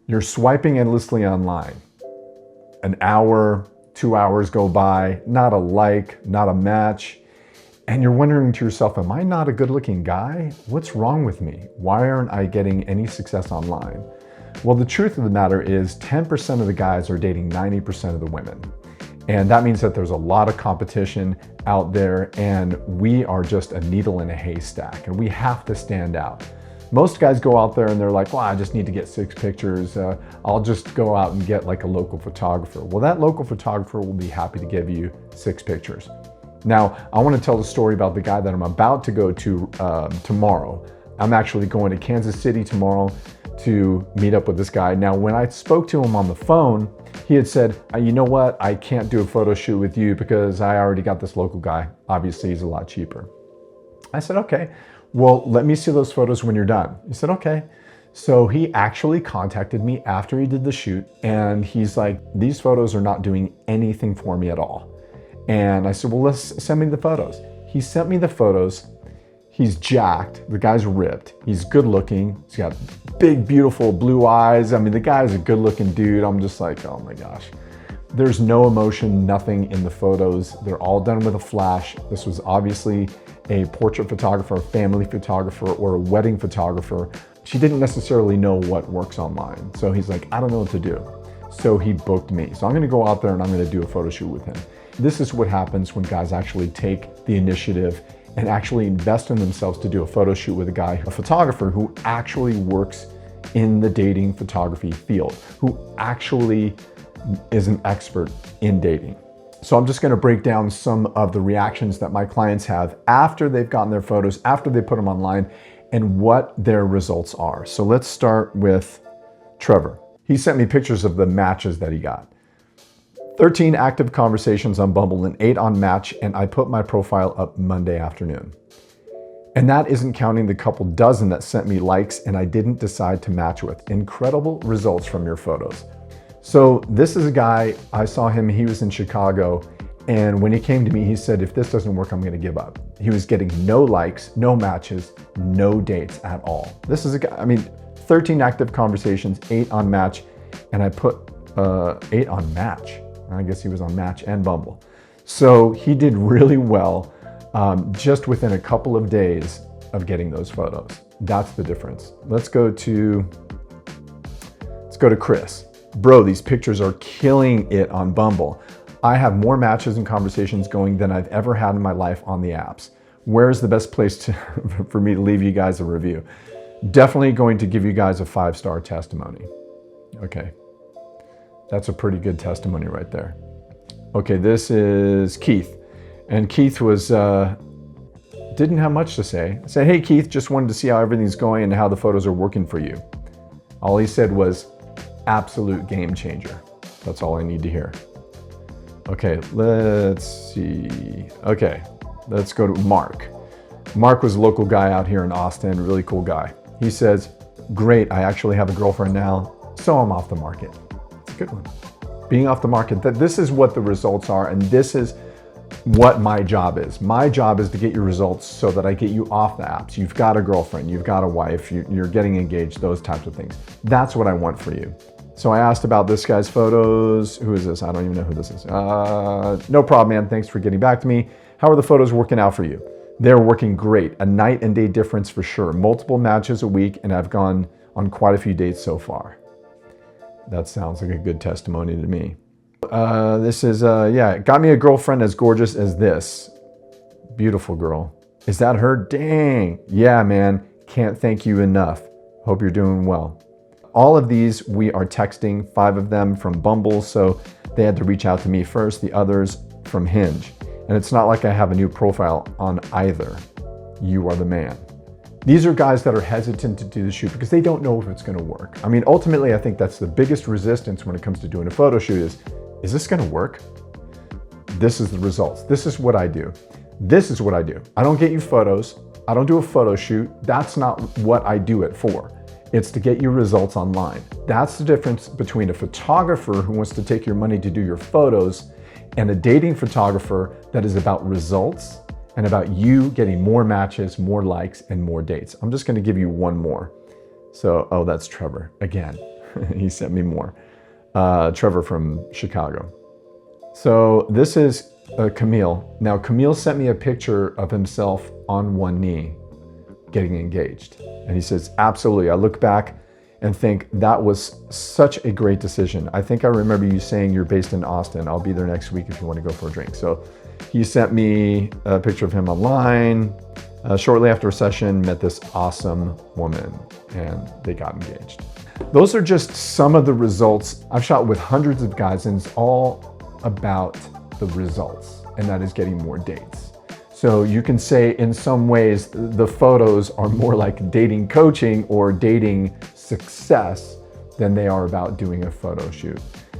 You're swiping endlessly online. An hour, 2 hours go by, not a like, not a match. And you're wondering to yourself, am I not a good looking guy? What's wrong with me? Why aren't I getting any success online? Well, the truth of the matter is 10% of the guys are dating 90% of the women. And that means that there's a lot of competition out there and we are just a needle in a haystack and we have to stand out. Most guys go out there and they're like, well, I just need to get 6 pictures. I'll just go out and get like a local photographer. Well, that local photographer will be happy to give you 6 pictures. Now, I want to tell the story about the guy that I'm about to go to tomorrow. I'm actually going to Kansas City tomorrow to meet up with this guy. Now, when I spoke to him on the phone, he had said, you know what? I can't do a photo shoot with you because I already got this local guy. Obviously, he's a lot cheaper. I said, okay. Well, let me see those photos when you're done. He said, okay. So he actually contacted me after he did the shoot and he's like, these photos are not doing anything for me at all. And I said, well, let's send me the photos. He sent me the photos. He's jacked, the guy's ripped. He's good looking. He's got big, beautiful blue eyes. I mean, the guy's a good looking dude. I'm just like, oh my gosh. There's no emotion, nothing in the photos. They're all done with a flash. This was obviously a portrait photographer, a family photographer, or a wedding photographer. She didn't necessarily know what works online. So he's like, I don't know what to do. So he booked me. So I'm gonna go out there and I'm gonna do a photo shoot with him. This is what happens when guys actually take the initiative and actually invest in themselves to do a photo shoot with a guy, a photographer who actually works in the dating photography field, who actually is an expert in dating. So I'm just gonna break down some of the reactions that my clients have after they've gotten their photos, after they put them online, and what their results are. So let's start with Trevor. He sent me pictures of the matches that he got. 13 active conversations on Bumble and 8 on Match, and I put my profile up Monday afternoon. And that isn't counting the couple dozen that sent me likes and I didn't decide to match with. Incredible results from your photos. So this is a guy, I saw him, he was in Chicago, and when he came to me, he said, if this doesn't work, I'm gonna give up. He was getting no likes, no matches, no dates at all. This is a guy, I mean, 13 active conversations, 8 on Match, and I put 8 on Match. I guess he was on Match and Bumble. So he did really well just within a couple of days of getting those photos. That's the difference. Let's go to Chris. Bro, these pictures are killing it on Bumble. I have more matches and conversations going than I've ever had in my life on the apps. Where's the best place for me to leave you guys a review? Definitely going to give you guys a 5-star testimony. Okay. That's a pretty good testimony right there. Okay, this is Keith. And Keith was, didn't have much to say. I said, hey Keith, just wanted to see how everything's going and how the photos are working for you. All he said was, absolute game changer. That's all I need to hear. Okay, let's see. Okay, let's go to Mark. Mark was a local guy out here in Austin, really cool guy. He says, great, I actually have a girlfriend now, so I'm off the market. It's a good one. Being off the market, this is what the results are, and this is what my job is. My job is to get your results so that I get you off the apps. You've got a girlfriend, you've got a wife, you're getting engaged, those types of things. That's what I want for you. So I asked about this guy's photos. Who is this? I don't even know who this is. No problem, man. Thanks for getting back to me. How are the photos working out for you? They're working great. A night and day difference for sure. Multiple matches a week, and I've gone on quite a few dates so far. That sounds like a good testimony to me. This is, yeah, got me a girlfriend as gorgeous as this. Beautiful girl. Is that her? Dang. Yeah, man. Can't thank you enough. Hope you're doing well. All of these we are texting, 5 of them from Bumble, so they had to reach out to me first, the others from Hinge. And it's not like I have a new profile on either. You are the man. These are guys that are hesitant to do the shoot because they don't know if it's gonna work. I mean, ultimately, I think that's the biggest resistance when it comes to doing a photo shoot is this gonna work? This is the results. This is what I do. This is what I do. I don't get you photos. I don't do a photo shoot. That's not what I do it for. It's to get you results online. That's the difference between a photographer who wants to take your money to do your photos and a dating photographer that is about results and about you getting more matches, more likes, and more dates. I'm just gonna give you one more. So, oh, that's Trevor again. He sent me more. Trevor from Chicago. So this is Camille. Now Camille sent me a picture of himself on one knee getting engaged. And he says, absolutely. I look back and think that was such a great decision. I think I remember you saying you're based in Austin. I'll be there next week if you want to go for a drink. So he sent me a picture of him online. Shortly after a session, met this awesome woman and they got engaged. Those are just some of the results. I've shot with hundreds of guys and it's all about the results, and that is getting more dates. So you can say in some ways the photos are more like dating coaching or dating success than they are about doing a photo shoot.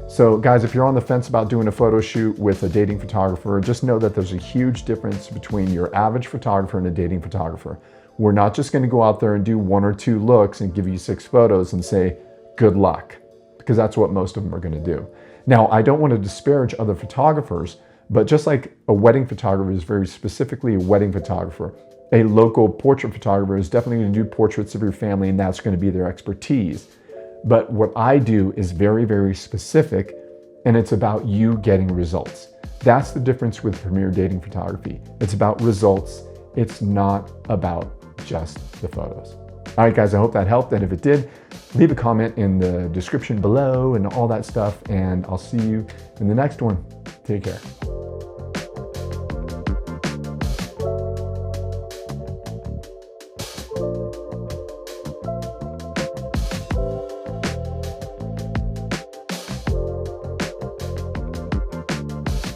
So guys, if you're on the fence about doing a photo shoot with a dating photographer, just know that there's a huge difference between your average photographer and a dating photographer. We're not just going to go out there and do 1 or 2 looks and give you 6 photos and say, good luck, because that's what most of them are going to do. Now, I don't want to disparage other photographers, but just like a wedding photographer is very specifically a wedding photographer, a local portrait photographer is definitely going to do portraits of your family, and that's going to be their expertise. But what I do is very, very specific, and it's about you getting results. That's the difference with premier dating photography. It's about results. It's not about just the photos. All right, guys, I hope that helped. And if it did, leave a comment in the description below and all that stuff. And I'll see you in the next one. Take care.